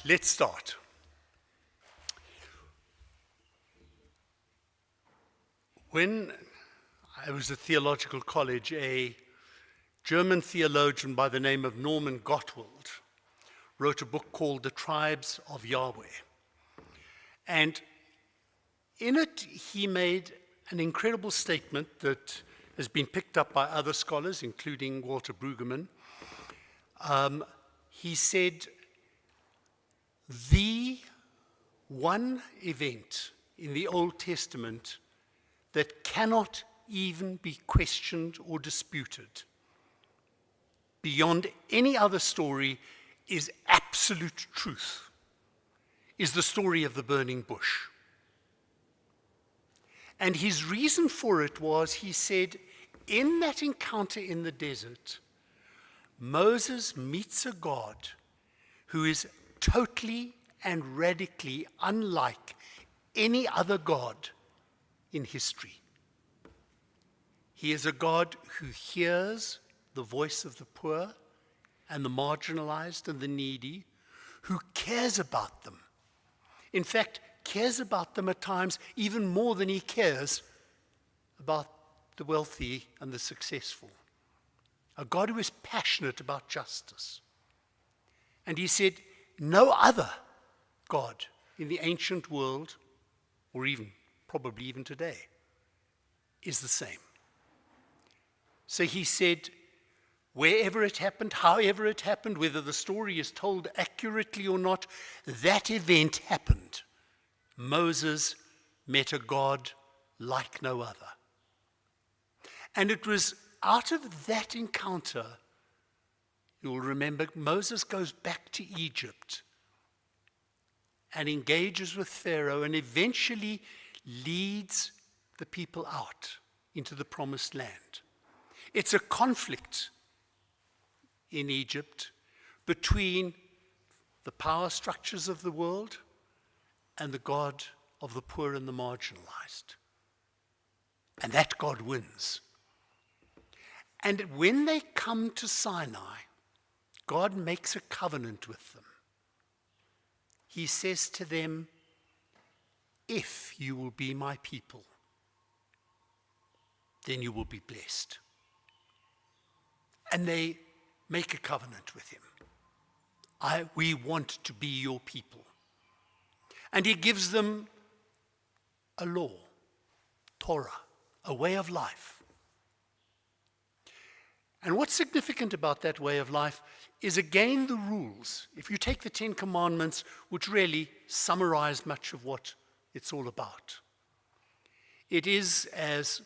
let's start. When I was at theological college, a German theologian by the name of Norman Gottwald wrote a book called The Tribes of Yahweh. And in it, he made an incredible statement that has been picked up by other scholars, including Walter Brueggemann. He said, the one event in the Old Testament that cannot even be questioned or disputed beyond any other story is absolute truth, is the story of the burning bush. And his reason for it was, he said, in that encounter in the desert, Moses meets a God who is totally and radically unlike any other God in history. He is a God who hears the voice of the poor and the marginalized and the needy, who cares about them. In fact, cares about them at times even more than he cares about the wealthy and the successful. A God who is passionate about justice. And he said, no other God in the ancient world, or even, probably even today, is the same. So he said, wherever it happened, however it happened, whether the story is told accurately or not, that event happened. Moses met a God like no other. And it was out of that encounter, you'll remember, Moses goes back to Egypt and engages with Pharaoh and eventually leads the people out into the promised land. It's a conflict in Egypt between the power structures of the world and the God of the poor and the marginalized. And that God wins. And when they come to Sinai, God makes a covenant with them. He says to them, if you will be my people, then you will be blessed. And they make a covenant with him. We want to be your people. And he gives them a law, Torah, a way of life. And what's significant about that way of life is, again, the rules. If you take the Ten Commandments, which really summarize much of what it's all about, it is, as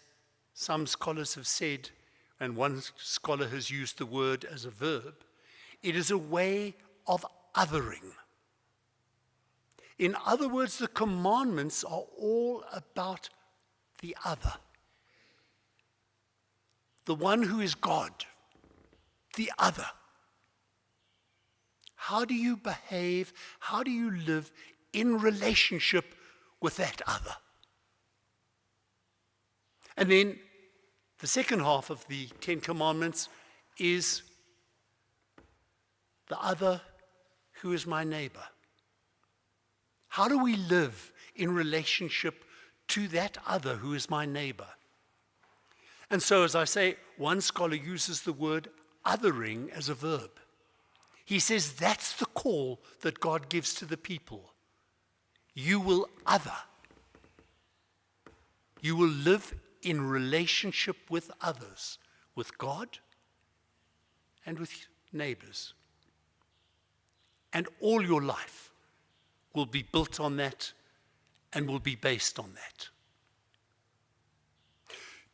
some scholars have said, and one scholar has used the word as a verb, it is a way of othering. In other words, the commandments are all about the other. The one who is God, the other. How do you behave? How do you live in relationship with that other? And then the second half of the Ten Commandments is the other who is my neighbor. How do we live in relationship to that other who is my neighbor? And so, as I say, one scholar uses the word othering as a verb. He says that's the call that God gives to the people. You will other. You will live in relationship with others, with God and with neighbors. And all your life will be built on that and will be based on that.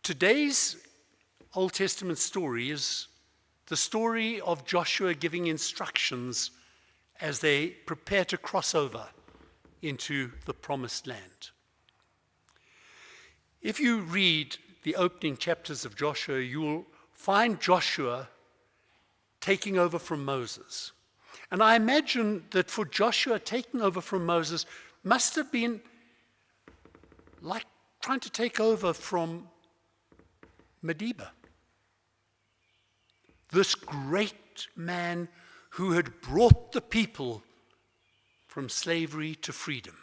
Today's Old Testament story is the story of Joshua giving instructions as they prepare to cross over into the promised land. If you read the opening chapters of Joshua, you will find Joshua taking over from Moses. And I imagine that for Joshua, taking over from Moses must have been like trying to take over from Madiba. This great man who had brought the people from slavery to freedom.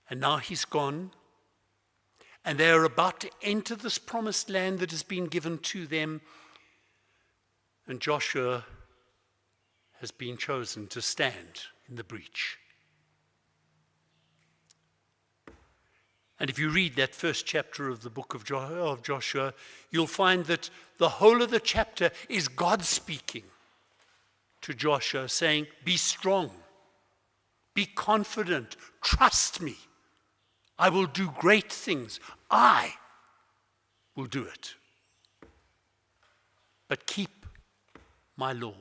And now he's gone, and they are about to enter this promised land that has been given to them. And Joshua has been chosen to stand in the breach. And if you read that first chapter of the book of Joshua, you'll find that the whole of the chapter is God speaking to Joshua, saying, be strong, be confident, trust me. I will do great things. I will do it. But keep my law.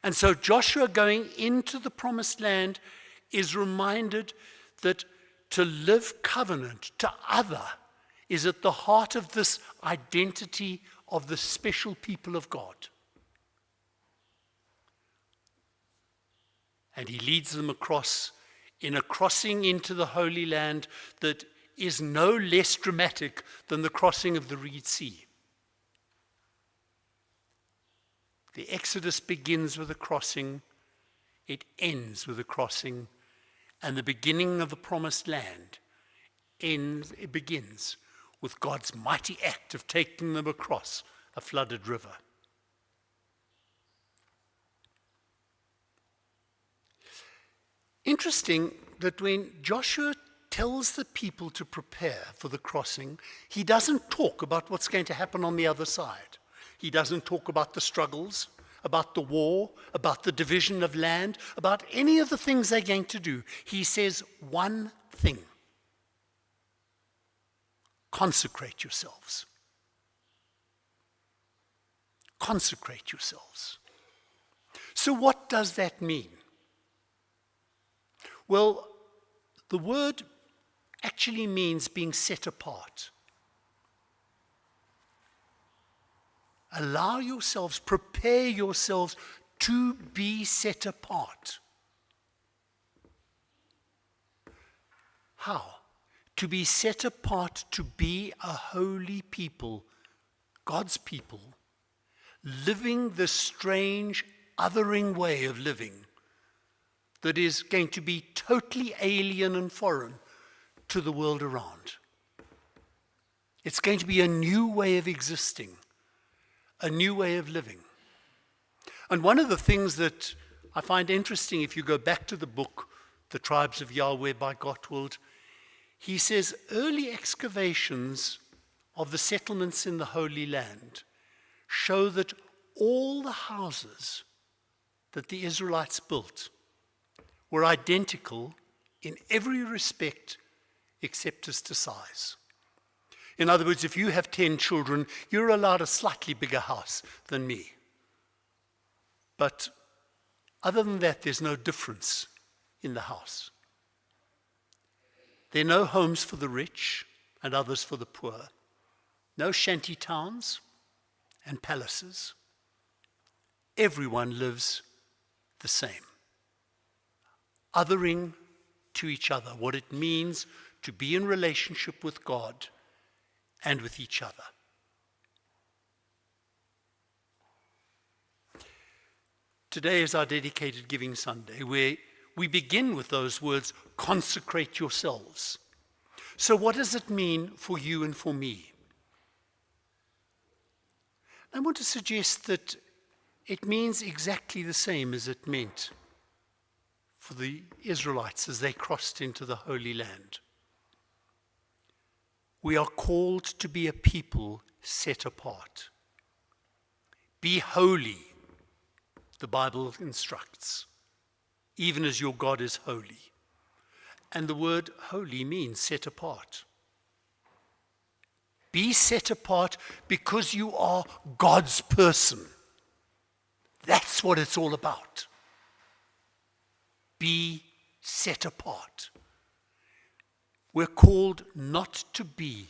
And so Joshua, going into the promised land, is reminded that to live covenant to other is at the heart of this identity of the special people of God. And he leads them across in a crossing into the Holy Land that is no less dramatic than the crossing of the Red Sea. The Exodus begins with a crossing, it ends with a crossing, and the beginning of the promised land begins with God's mighty act of taking them across a flooded river. Interesting that when Joshua tells the people to prepare for the crossing, he doesn't talk about what's going to happen on the other side. He doesn't talk about the struggles, about the war, about the division of land, about any of the things they're going to do. He says one thing: consecrate yourselves. Consecrate yourselves. So what does that mean? Well, the word actually means being set apart. Allow yourselves, prepare yourselves to be set apart. How? To be set apart, to be a holy people, God's people, living the strange, othering way of living that is going to be totally alien and foreign to the world around. It's going to be a new way of existing, a new way of living. And one of the things that I find interesting, if you go back to the book, The Tribes of Yahweh by Gottwald, he says early excavations of the settlements in the Holy Land show that all the houses that the Israelites built were identical in every respect except as to size. In other words, if you have 10 children, you're allowed a slightly bigger house than me. But other than that, there's no difference in the house. There are no homes for the rich and others for the poor. No shanty towns and palaces. Everyone lives the same. Othering to each other, what it means to be in relationship with God and with each other. Today is our dedicated Giving Sunday, where we begin with those words, consecrate yourselves. So what does it mean for you and for me? I want to suggest that it means exactly the same as it meant for the Israelites as they crossed into the Holy Land. We are called to be a people set apart. Be holy, the Bible instructs, even as your God is holy. And the word holy means set apart. Be set apart because you are God's person. That's what it's all about. Be set apart. We're called not to be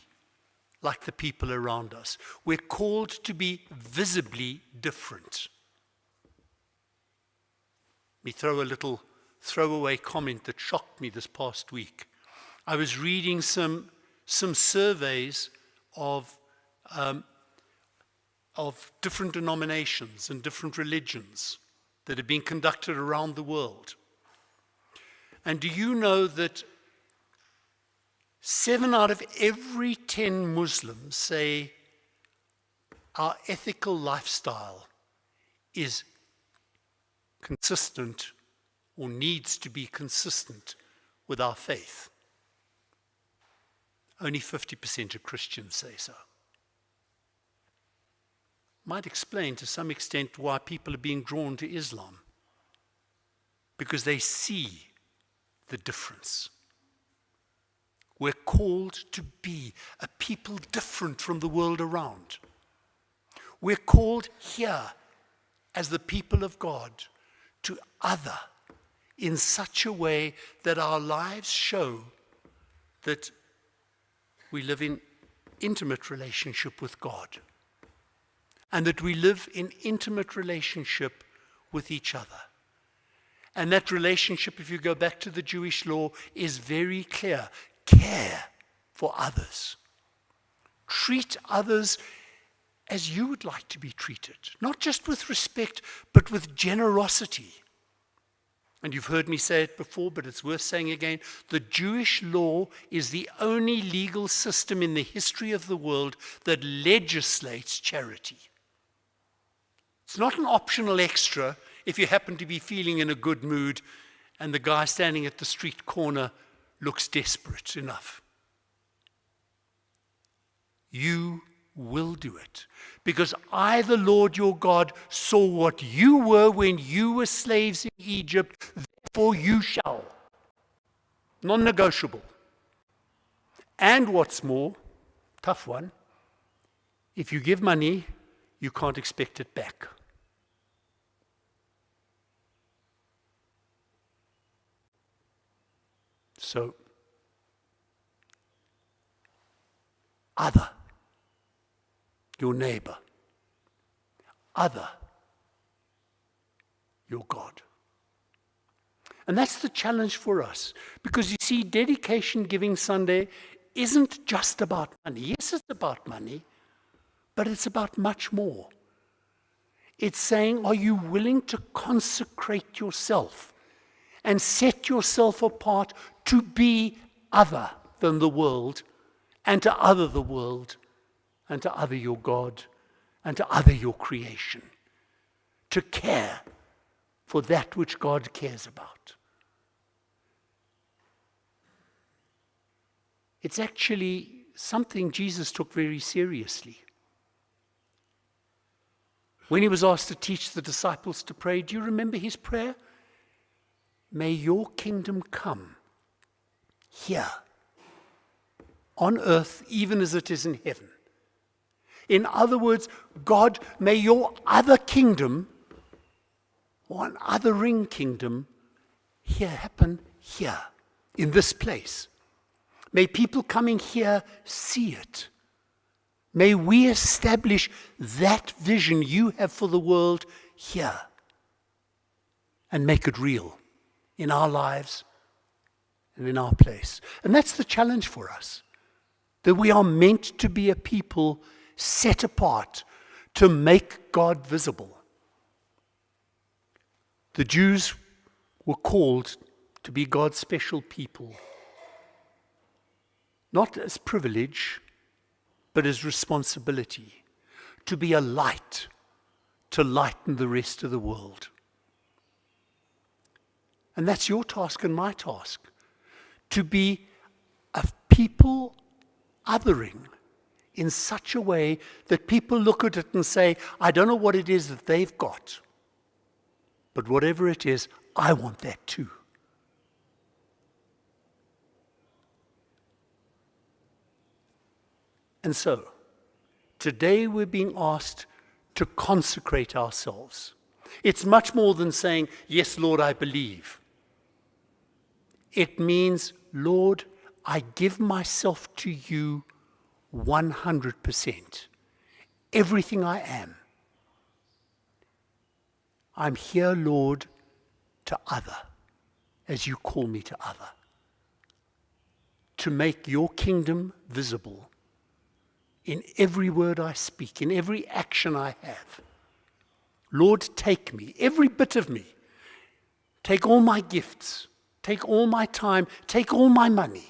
like the people around us. We're called to be visibly different. Let me throw a little throwaway comment that shocked me this past week. I was reading some surveys of different denominations and different religions that have been conducted around the world. And do you know that 7 out of every 10 Muslims say our ethical lifestyle is consistent or needs to be consistent with our faith? Only 50% of Christians say so. Might explain to some extent why people are being drawn to Islam, because they see the difference. We're called to be a people different from the world around. We're called here as the people of God to other in such a way that our lives show that we live in intimate relationship with God, and that we live in intimate relationship with each other. And that relationship, if you go back to the Jewish law, is very clear. Care for others. Treat others as you would like to be treated, not just with respect, but with generosity. And you've heard me say it before, but it's worth saying again. The Jewish law is the only legal system in the history of the world that legislates charity. It's not an optional extra if you happen to be feeling in a good mood and the guy standing at the street corner looks desperate enough. You will do it, because I, the Lord your God, saw what you were when you were slaves in Egypt, therefore you shall. Non-negotiable. And what's more, tough one, if you give money, you can't expect it back. So, other, your neighbor, other, your God. And that's the challenge for us, because you see, Dedication Giving Sunday isn't just about money. Yes, it's about money, but it's about much more. It's saying, are you willing to consecrate yourself and set yourself apart to be other than the world, and to other the world, and to other your God, and to other your creation, to care for that which God cares about? It's actually something Jesus took very seriously. When he was asked to teach the disciples to pray, do you remember his prayer? May your kingdom come here, on earth, even as it is in heaven. In other words, God, may your other kingdom, or an othering kingdom, here happen here, in this place. May people coming here see it. May we establish that vision you have for the world here and make it real in our lives and in our place. And that's the challenge for us, that we are meant to be a people set apart to make God visible. The Jews were called to be God's special people, not as privilege, but as responsibility, to be a light, to lighten the rest of the world. And that's your task and my task, to be a people othering in such a way that people look at it and say, I don't know what it is that they've got, but whatever it is, I want that too. And so, today we're being asked to consecrate ourselves. It's much more than saying, yes, Lord, I believe. It means, Lord, I give myself to you 100%. Everything I am. I'm here, Lord, to other, as you call me to other. To make your kingdom visible in every word I speak, in every action I have. Lord, take me, every bit of me. Take all my gifts. Take all my time. Take all my money.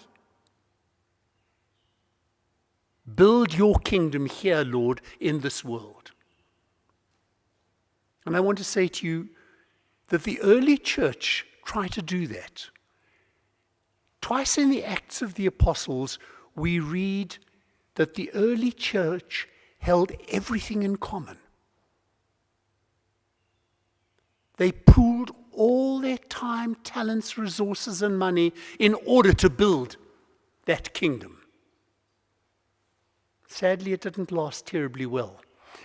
Build your kingdom here, Lord, in this world. And I want to say to you that the early church tried to do that. Twice in the Acts of the Apostles, we read that the early church held everything in common. They pooled all their time, talents, resources, and money in order to build that kingdom. Sadly, it didn't last terribly well.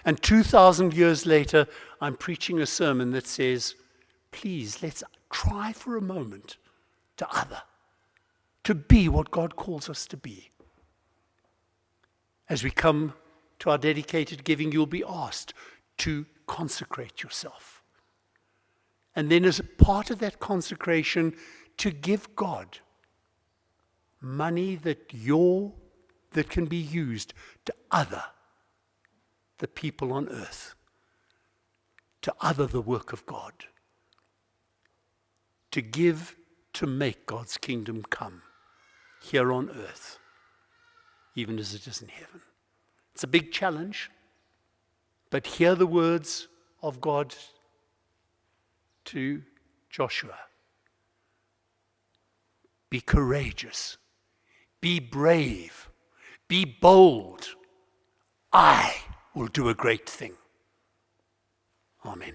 And 2,000 years later, I'm preaching a sermon that says, please, let's try for a moment to be what God calls us to be. As we come to our dedicated giving, you'll be asked to consecrate yourself. And then as a part of that consecration, to give God money that can be used to other the people on earth, to other the work of God, to give to make God's kingdom come here on earth, even as it is in heaven. It's a big challenge, but hear the words of God to Joshua. Be courageous, be brave, be bold. I will do a great thing. Amen.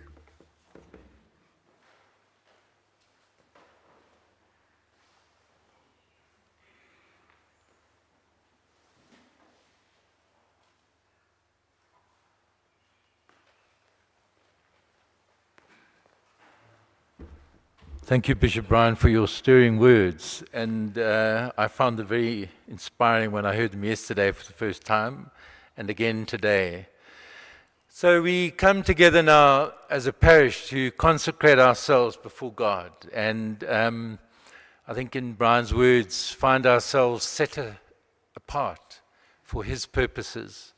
Thank you, Bishop Brian, for your stirring words. And I found them very inspiring when I heard them yesterday for the first time, and again today. So we come together now as a parish to consecrate ourselves before God. And I think in Brian's words, find ourselves set apart for his purposes.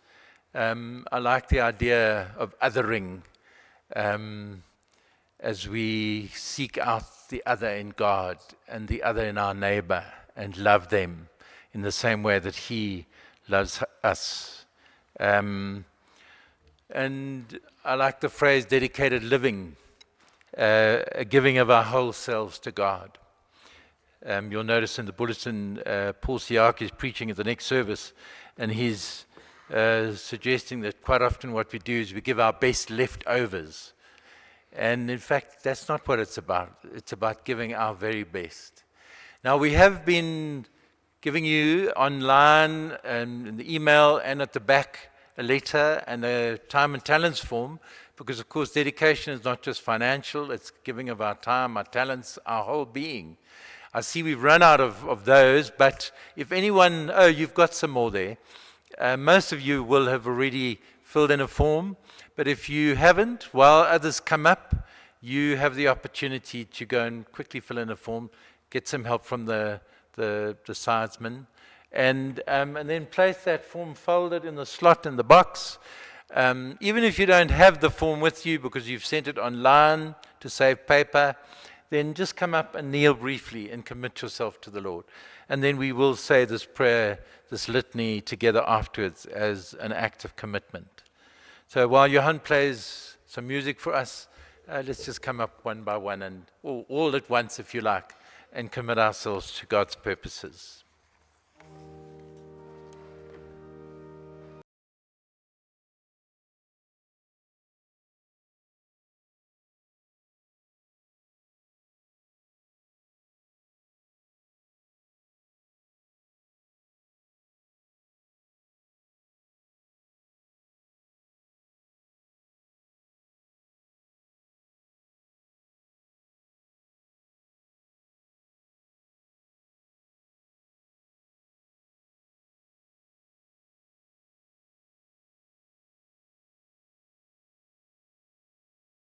I like the idea of othering as we seek out the other in God and the other in our neighbor and love them in the same way that he loves us. And I like the phrase dedicated living, a giving of our whole selves to God. You'll notice in the bulletin, Paul Siak is preaching at the next service, and he's suggesting that quite often what we do is we give our best leftovers. And in fact, that's not what it's about. It's about giving our very best. Now, we have been giving you online and in the email and at the back a letter and a time and talents form, because of course dedication is not just financial, it's giving of our time, our talents, our whole being. I see we've run out of those, but if anyone, you've got some more there. Most of you will have already filled in a form. But if you haven't, while others come up, you have the opportunity to go and quickly fill in a form, get some help from the sidesman, and then place that form folded in the slot in the box. Even if you don't have the form with you because you've sent it online to save paper, then just come up and kneel briefly and commit yourself to the Lord. And then we will say this prayer, this litany together afterwards as an act of commitment. So while Johan plays some music for us, let's just come up one by one and all at once, if you like, and commit ourselves to God's purposes.